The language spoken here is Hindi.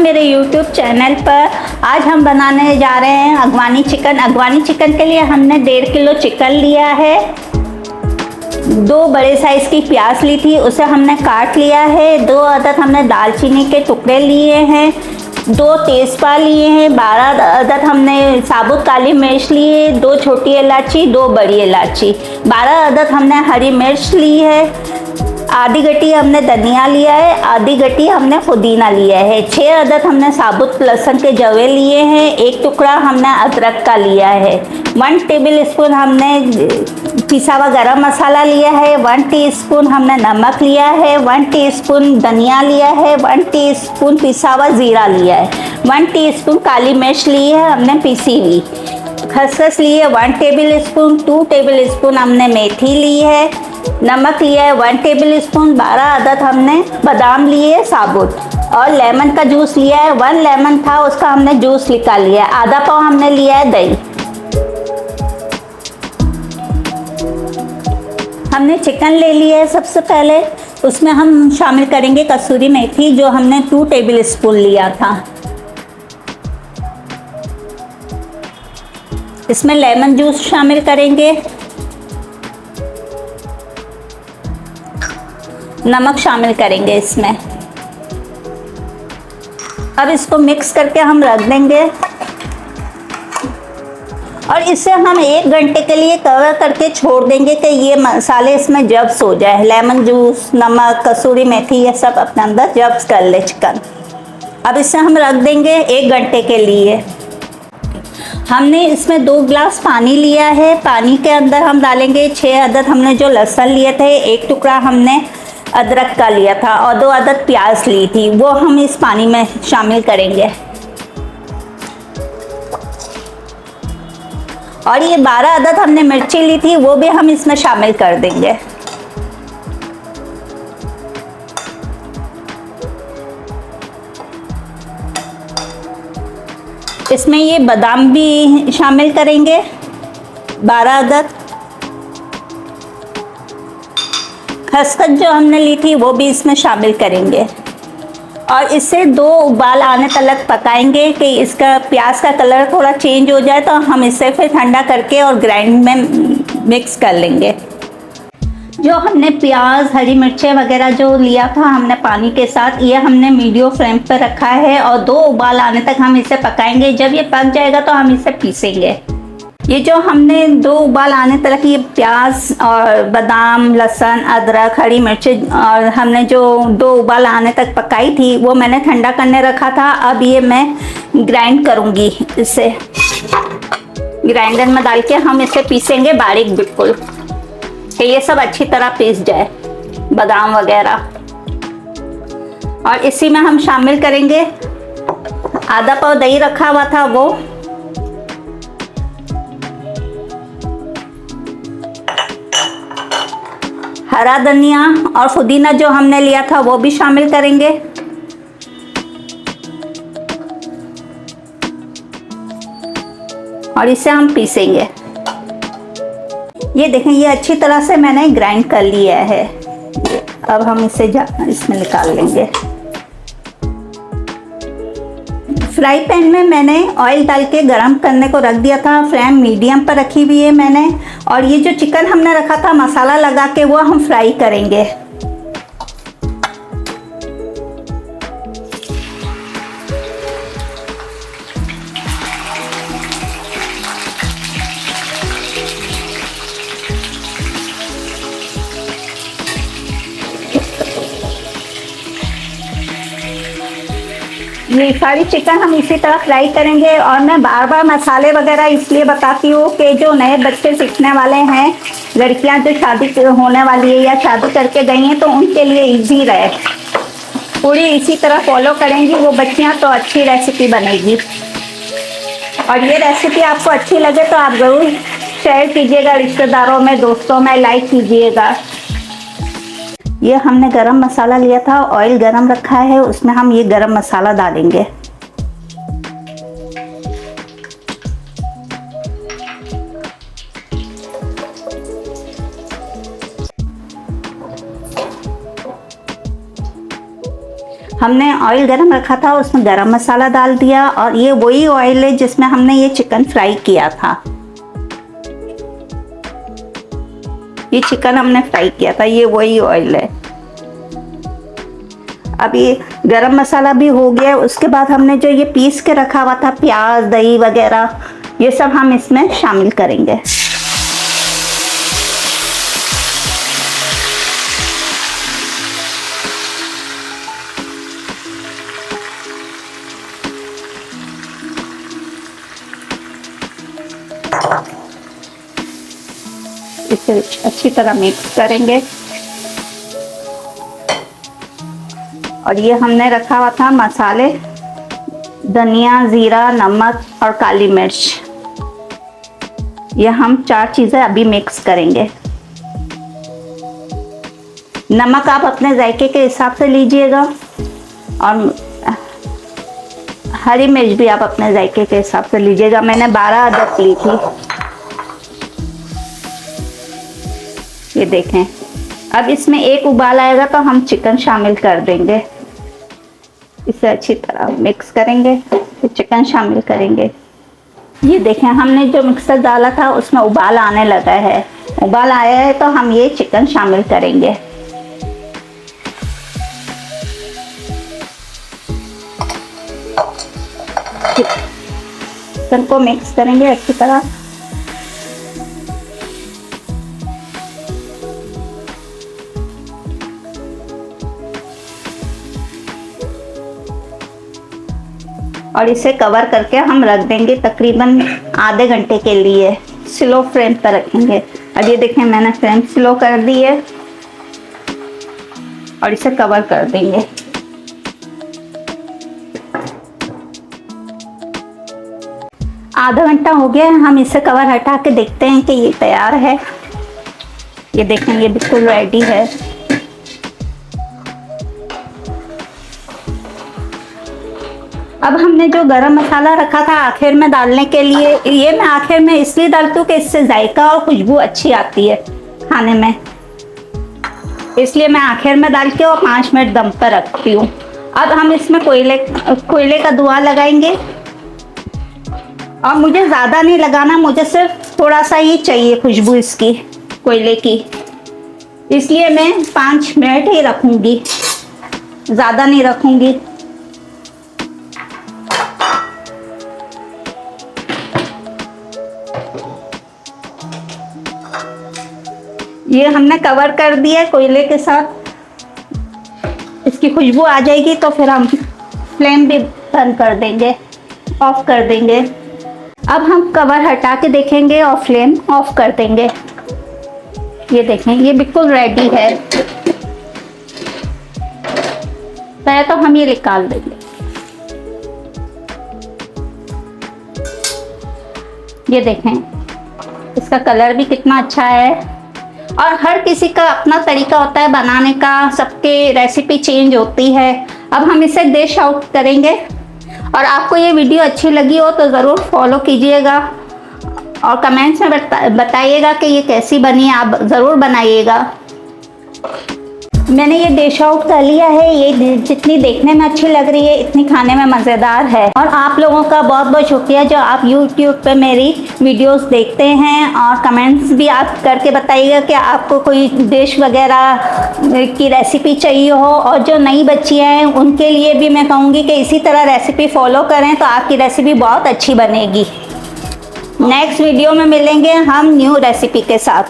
मेरे YouTube चैनल पर। आज हम बनाने जा रहे हैं अगवानी चिकन। अगवानी चिकन के लिए हमने 1.5 किलो चिकन लिया है। 2 बड़े साइज़ की प्याज ली थी, उसे हमने काट लिया है। 2 अदद हमने दालचीनी के टुकड़े लिए हैं। 2 तेज़पात लिए हैं। 12 अदद हमने साबुत काली मिर्च लिए। 2 छोटी इलायची, 2 बड़ी इलायची। 12 अदद हमने हरी मिर्च ली है। आधी गड्डी हमने धनिया लिया है। आधी गड्डी हमने पुदीना लिया है। 6 अदद हमने साबुत लहसुन के जवे लिए हैं। 1 टुकड़ा हमने अदरक का लिया है। 1 टेबल स्पून हमने पिसा हुआ गरम मसाला लिया है। 1 टीस्पून हमने नमक लिया है। 1 टीस्पून धनिया लिया है। 1 टीस्पून पिसा हुआ जीरा लिया है। 1 टीस्पून काली मिर्च ली है हमने पिसी हुई। खसखस ली है 1 टेबल स्पून। 2 टेबल स्पून हमने मेथी ली है। नमक लिया है 1 टेबल स्पून। 12 अदद हमने बादाम लिए है साबुत। और लेमन का जूस लिया है। 1 लेमन था, उसका हमने जूस निकाल लिया है। आधा पाव हमने लिया है दही। हमने चिकन ले लिया है। सबसे पहले उसमें हम शामिल करेंगे कसूरी मेथी, जो हमने 2 टेबल स्पून लिया था। इसमें लेमन जूस शामिल करेंगे। नमक शामिल करेंगे इसमें। अब इसको मिक्स करके हम रख देंगे और इसे हम 1 घंटे के लिए कवर करके छोड़ देंगे कि ये मसाले इसमें जब्स हो जाए। लेमन जूस, नमक, कसूरी मेथी, ये सब अपने अंदर जब्स कर ले चिकन। अब इसे हम रख देंगे 1 घंटे के लिए। हमने इसमें 2 गिलास पानी लिया है। पानी के अंदर हम डालेंगे 6 अदद हमने जो लहसुन लिए थे। 1 टुकड़ा हमने अदरक का लिया था और 2 अदद प्याज ली थी, वो हम इस पानी में शामिल करेंगे। और ये 12 अदद हमने मिर्ची ली थी, वो भी हम इसमें शामिल कर देंगे। इसमें ये बादाम भी शामिल करेंगे 12 अदद। खसखस जो हमने ली थी वो भी इसमें शामिल करेंगे और इसे 2 उबाल आने तक पकाएंगे कि इसका प्याज का कलर थोड़ा चेंज हो जाए, तो हम इसे फिर ठंडा करके और ग्राइंड में मिक्स कर लेंगे। जो हमने प्याज, हरी मिर्चें वगैरह जो लिया था हमने पानी के साथ, ये हमने मीडियम फ्लेम पर रखा है और 2 उबाल आने तक हम इसे पकाएंगे। जब ये पक जाएगा तो हम इसे पीसेंगे। ये जो हमने 2 उबाल आने तक ये प्याज और बादाम, लहसुन, अदरक, हरी मिर्च और हमने जो 2 उबाल आने तक पकाई थी, वो मैंने ठंडा करने रखा था। अब ये मैं ग्राइंड करूँगी। इसे ग्राइंडर में डाल के हम इसे पीसेंगे बारीक, बिल्कुल कि ये सब अच्छी तरह पीस जाए, बादाम वगैरह। और इसी में हम शामिल करेंगे आधा पाव दही रखा हुआ था, वो हरा धनिया और पुदीना जो हमने लिया था वो भी शामिल करेंगे। और इसे हम पीसेंगे। ये देखें, ये अच्छी तरह से मैंने ग्राइंड कर लिया है। अब हम इसे इसमें निकाल लेंगे। फ्राई पैन में मैंने ऑयल डाल के गरम करने को रख दिया था। फ्लेम मीडियम पर रखी हुई है मैंने। और ये जो चिकन हमने रखा था मसाला लगा के, वो हम फ्राई करेंगे। ये सारी चिकन हम इसी तरह फ्राई करेंगे। और मैं बार बार मसाले वगैरह इसलिए बताती हूँ कि जो नए बच्चे सीखने वाले हैं, लड़कियां जो शादी होने वाली है या शादी करके गई हैं, तो उनके लिए इजी रहे। पूरी इसी तरह फॉलो करेंगी वो बच्चियां तो अच्छी रेसिपी बनेगी। और ये रेसिपी आपको अच्छी लगे तो आप ज़रूर शेयर कीजिएगा रिश्तेदारों में, दोस्तों में, लाइक कीजिएगा। ये हमने गरम मसाला लिया था, ऑयल गरम रखा है, उसमें हम ये गरम मसाला डालेंगे। हमने ऑयल गरम रखा था, उसमें गरम मसाला डाल दिया और ये वही ऑयल है जिसमें हमने ये चिकन फ्राई किया था। ये चिकन हमने फ्राई किया था, ये वही ऑयल है। अब ये गरम मसाला भी हो गया। उसके बाद हमने जो ये पीस के रखा हुआ था प्याज, दही वगैरह, ये सब हम इसमें शामिल करेंगे। इसे अच्छी तरह मिक्स करेंगे। और ये हमने रखा हुआ था मसाले, धनिया, जीरा, नमक और काली मिर्च। ये हम 4 चीज़ें अभी मिक्स करेंगे। नमक आप अपने जायके के हिसाब से लीजिएगा और हरी मिर्च भी आप अपने जायके के हिसाब से लीजिएगा। मैंने 12 अदरक ली थी। ये देखें। अब इसमें एक उबाल आएगा तो हम चिकन शामिल कर देंगे। इसे अच्छी तरह मिक्स करेंगे, फिर चिकन शामिल करेंगे। ये देखें, हमने जो मिक्सर डाला था उसमें उबाल आने लगा है। उबाल आया है तो हम ये चिकन शामिल करेंगे। चिकन को मिक्स करेंगे अच्छी तरह। और इसे कवर करके हम रख देंगे तकरीबन आधे घंटे के लिए। स्लो फ्लेम पर रखेंगे। अब ये देखें, मैंने फ्लेम स्लो कर दी है और इसे कवर कर देंगे। आधा घंटा हो गया है। हम इसे कवर हटा के देखते हैं कि ये तैयार है। ये देखें, ये बिल्कुल रेडी है। अब हमने जो गरम मसाला रखा था आखिर में डालने के लिए, ये मैं आखिर में इसलिए डालती हूँ कि इससे जायका और खुशबू अच्छी आती है खाने में, इसलिए मैं आखिर में डाल के और 5 मिनट दम पर रखती हूँ। अब हम इसमें कोयले का धुआं लगाएंगे और मुझे ज़्यादा नहीं लगाना, मुझे सिर्फ थोड़ा सा ही चाहिए खुशबू इसकी, कोयले की, इसलिए मैं 5 मिनट ही रखूँगी, ज़्यादा नहीं रखूँगी। ये हमने कवर कर दिया कोयले के साथ। इसकी खुशबू आ जाएगी तो फिर हम फ्लेम भी बंद कर देंगे, ऑफ कर देंगे। अब हम कवर हटा के देखेंगे और फ्लेम ऑफ कर देंगे। ये देखें, ये बिल्कुल रेडी है। पहले तो हम ये निकाल देंगे। ये देखें, इसका कलर भी कितना अच्छा है। और हर किसी का अपना तरीका होता है बनाने का, सबके रेसिपी चेंज होती है। अब हम इसे डिश आउट करेंगे। और आपको ये वीडियो अच्छी लगी हो तो ज़रूर फॉलो कीजिएगा और कमेंट्स में बताइएगा कि ये कैसी बनी, आप ज़रूर बनाइएगा। मैंने ये डिश आउट कर लिया है। ये जितनी देखने में अच्छी लग रही है इतनी खाने में मज़ेदार है। और आप लोगों का बहुत बहुत शुक्रिया जो आप YouTube पे मेरी वीडियोस देखते हैं और कमेंट्स भी आप करके बताइएगा कि आपको कोई डिश वगैरह की रेसिपी चाहिए हो। और जो नई बच्चियाँ हैं उनके लिए भी मैं कहूँगी कि इसी तरह रेसिपी फॉलो करें तो आपकी रेसिपी बहुत अच्छी बनेगी। नेक्स्ट वीडियो में मिलेंगे हम न्यू रेसिपी के साथ।